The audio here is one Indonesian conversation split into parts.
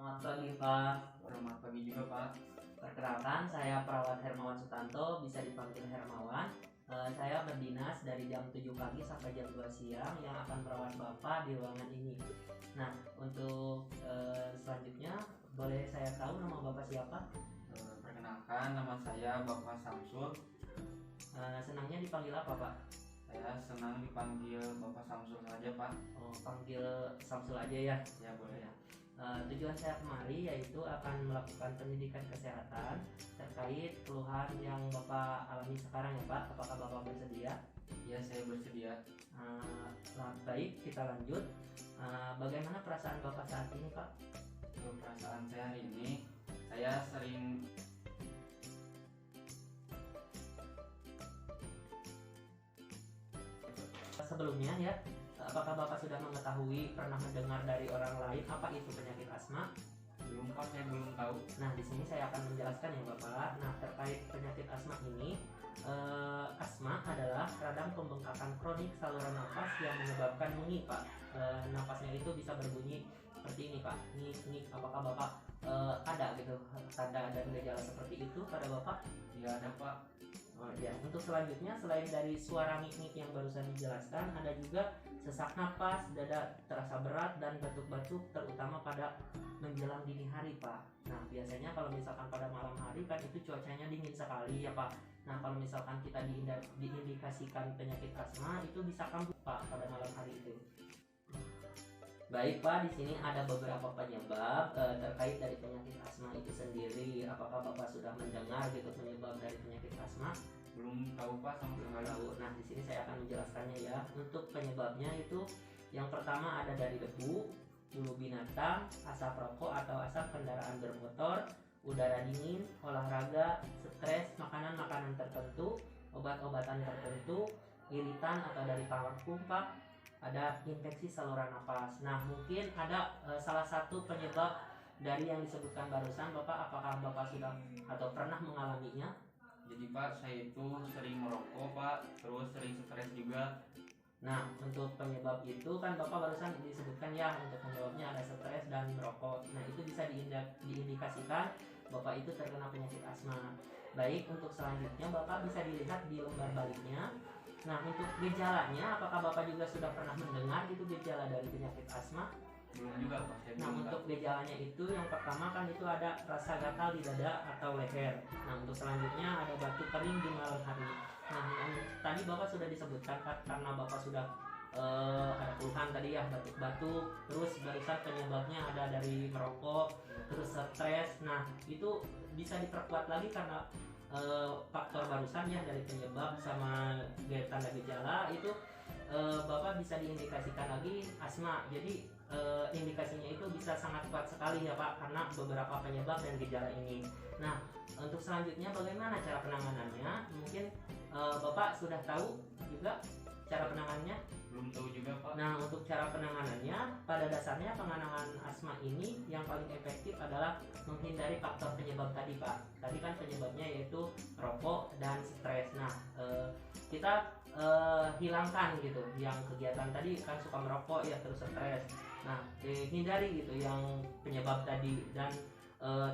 Selamat pagi Pak. Selamat pagi juga Pak. Perkenalkan, saya perawat Hermawan Sutanto, bisa dipanggil Hermawan. Saya berdinas dari jam 7 pagi sampai jam 2 siang yang akan merawat Bapak di ruangan ini. Nah, untuk selanjutnya boleh saya tahu nama Bapak siapa? Perkenalkan, nama saya Bapak Samsul. Senangnya dipanggil apa Pak? Saya senang dipanggil Bapak Samsul saja Pak. Oh, panggil Samsul aja ya. Ya boleh. Ya. Tujuan saya kemari yaitu akan melakukan pendidikan kesehatan terkait keluhan yang Bapak alami sekarang ya Pak. Apakah Bapak bersedia? Ya, saya bersedia. Baik, kita lanjut. Bagaimana perasaan Bapak saat ini Pak? Perasaan saya hari ini, saya sering Sebelumnya ya, apakah Bapak sudah mengetahui, pernah mendengar dari orang lain apa itu penyakit asma? belum Pak, saya belum tahu. Nah, di sini saya akan menjelaskan ya Bapak. Nah, terkait penyakit asma ini, asma adalah radang pembengkakan kronik saluran nafas yang menyebabkan nyeri Pak. Nafasnya itu bisa berbunyi seperti ini Pak. Nih, apakah Bapak ada gitu tanda dan gejala seperti itu pada Bapak? Ya ada Pak. Oh, ya. Untuk selanjutnya, selain dari suara ngik-ngik yang barusan dijelaskan, ada juga sesak napas, dada terasa berat, dan batuk-batuk terutama pada menjelang dini hari Pak. Nah, biasanya kalau misalkan pada malam hari kan itu cuacanya dingin sekali ya Pak. Nah, kalau misalkan kita diindikasikan penyakit asma, itu bisa kambuh Pak pada malam hari itu. Baik Pak, di sini ada beberapa penyebab terkait dari penyakit asma itu sendiri. Apakah Bapak sudah mendengar gitu penyebab dari penyakit asma? Belum tahu Pak sama Belum sekali. tahu. Nah, di sini saya akan menjelaskannya ya. Untuk penyebabnya itu yang pertama ada dari debu, bulu binatang, asap rokok atau asap kendaraan bermotor, udara dingin, olahraga, stres, makanan-makanan tertentu, obat-obatan tertentu, iritan atau dari parfum Pak, ada infeksi saluran nafas. Nah, mungkin ada salah satu penyebab dari yang disebutkan barusan Bapak, apakah Bapak sudah atau pernah mengalaminya? Jadi Pak, saya itu sering merokok Pak, terus sering stres juga. Nah, untuk penyebab itu kan Bapak barusan disebutkan ya, untuk penyebabnya ada stres dan merokok. Nah, itu bisa diindikasikan Bapak itu terkena penyakit asma. Baik, untuk selanjutnya Bapak bisa dilihat di lembar baliknya. Nah, untuk gejalanya, apakah Bapak juga sudah pernah mendengar gitu gejala dari penyakit asma? Belum juga Pak, saya Nah, belum untuk tahu. gejalanya itu yang pertama kan itu ada rasa gatal di dada atau leher. Nah, untuk selanjutnya ada batuk kering di malam hari. Nah, yang tadi Bapak sudah disebutkan Pak, karena Bapak sudah ada keluhan tadi ya, batuk-batuk, terus barusan penyebabnya ada dari merokok, terus stres. Nah, itu bisa diperkuat lagi karena faktor barusan ya dari penyebab sama tanda gejala itu Bapak bisa diindikasikan lagi asma. Jadi indikasinya itu bisa sangat kuat sekali ya Pak, karena beberapa penyebab dan gejala ini. Nah, untuk selanjutnya bagaimana cara penanganannya? Mungkin Bapak sudah tahu juga cara penanganannya. Belum tahu juga Pak. Nah, untuk cara penanganannya, pada dasarnya penanganan asma ini yang paling efektif adalah menghindari faktor penyebab tadi Pak. Tadi kan penyebabnya yaitu rokok dan stres. Nah, kita hilangkan gitu yang kegiatan tadi kan suka merokok ya, terus stres. Nah, hindari gitu yang penyebab tadi, dan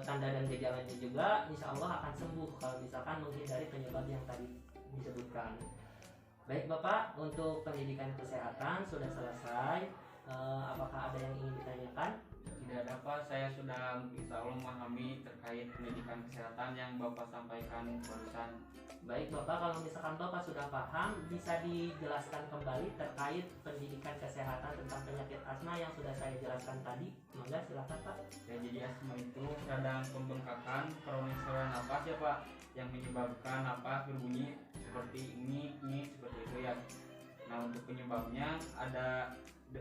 tanda dan gejalanya juga insya Allah akan sembuh kalau misalkan menghindari penyebab yang tadi disebutkan. Baik Bapak, untuk pendidikan kesehatan sudah selesai. Apakah ada yang ingin ditanyakan? Tidak ada Pak, saya sudah insya Allah memahami terkait pendidikan kesehatan yang Bapak sampaikan barusan. Baik Bapak, kalau misalkan Bapak sudah paham, bisa dijelaskan kembali terkait pendidikan kesehatan tentang penyakit asma yang sudah saya jelaskan tadi. Monggo silakan Pak. Ya, jadi asma itu radang pembengkakan kronik saluran nafas ya Pak, yang menyebabkan nafas berbunyi seperti ini seperti itu ya. Nah, untuk penyebabnya ada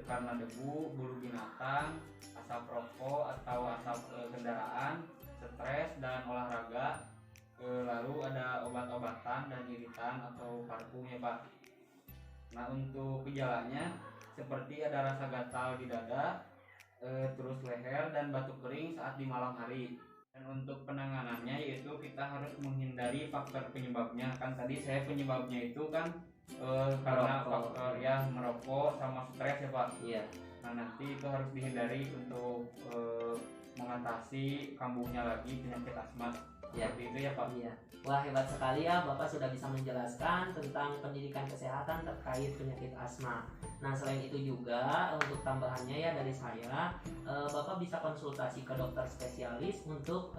karena debu, bulu binatang, asap rokok atau asap kendaraan, stres dan olahraga. Lalu ada obat-obatan dan iritan atau parfum ya Pak. Nah, untuk gejalanya seperti ada rasa gatal di dada, terus leher dan batuk kering saat di malam hari. Dan untuk penanganannya yaitu kita harus menghindari faktor penyebabnya. Kan tadi saya penyebabnya itu kan karena Merokok. faktor ya merokok sama stres ya Pak. Iya. Nah nanti itu harus dihindari untuk mengatasi kambuhnya lagi penyakit asma. Ya. Seperti itu ya Pak. Iya. Wah, hebat sekali ya, Bapak sudah bisa menjelaskan tentang pendidikan kesehatan terkait penyakit asma. Nah, selain itu juga untuk tambahannya ya dari saya, Bapak bisa konsultasi ke dokter spesialis untuk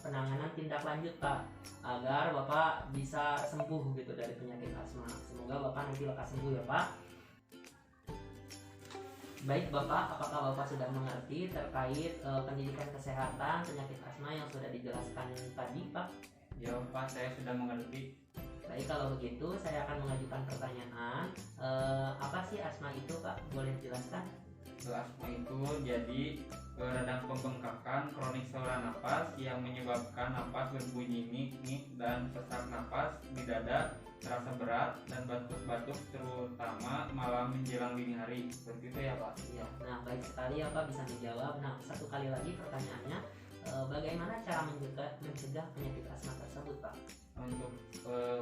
penanganan tindak lanjut Pak, agar Bapak bisa sembuh gitu dari penyakit asma. Semoga Bapak nanti lekas sembuh ya Pak. Baik Bapak, apakah Bapak sudah mengerti terkait pendidikan kesehatan penyakit asma yang sudah dijelaskan tadi Pak? Ya Pak, saya sudah mengerti. Baik, kalau begitu saya akan mengajukan pertanyaan. Apa sih asma itu Pak? Boleh jelaskan? Asma itu jadi radang pembengkakan kronis saluran napas yang menyebabkan napas berbunyi nik dan sesak napas di dada, terasa berat dan batuk-batuk terutama malam menjelang dini hari. Seperti itu ya Pak. Iya. Nah, baik sekali ya Pak bisa menjawab. Nah, satu kali lagi pertanyaannya, bagaimana cara mencegah penyakit asma tersebut Pak? Untuk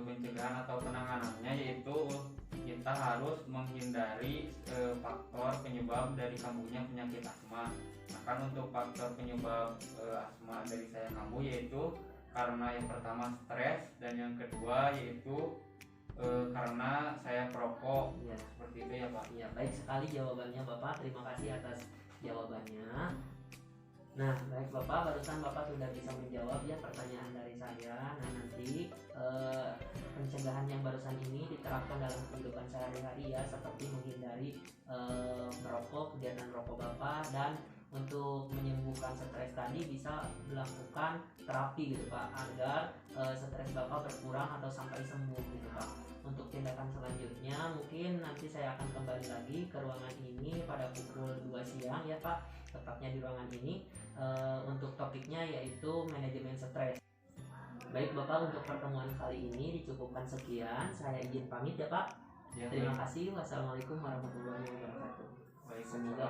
pencegahan atau penanganannya yaitu kita harus menghindari faktor penyebab dari kambuhnya penyakit asma. Nah kan untuk faktor penyebab asma dari saya kambuh yaitu karena yang pertama stres dan yang kedua yaitu karena saya perokok. Ya. Seperti itu ya Pak. Ya, baik sekali jawabannya Bapak. Terima kasih atas jawabannya. Nah, baik Bapak, barusan Bapak sudah bisa menjawab ya pertanyaan dari saya. Nah, nanti pencegahan yang barusan ini diterapkan dalam kehidupan sehari-hari ya, seperti menghindari merokok, kegiatan merokok Bapak, dan untuk menyembuhkan stres tadi bisa melakukan terapi gitu Pak, agar stres Bapak berkurang atau sampai sembuh gitu Pak. Untuk tindakan selanjutnya mungkin nanti saya akan kembali lagi ke ruangan ini pada pukul 2 siang ya Pak, tepatnya di ruangan ini. Untuk topiknya yaitu manajemen stres. Baik Bapak, untuk pertemuan kali ini dicukupkan sekian. Saya izin pamit ya Pak. Ya, Terima kasih. Wassalamualaikum warahmatullahi wabarakatuh. Baik, Semoga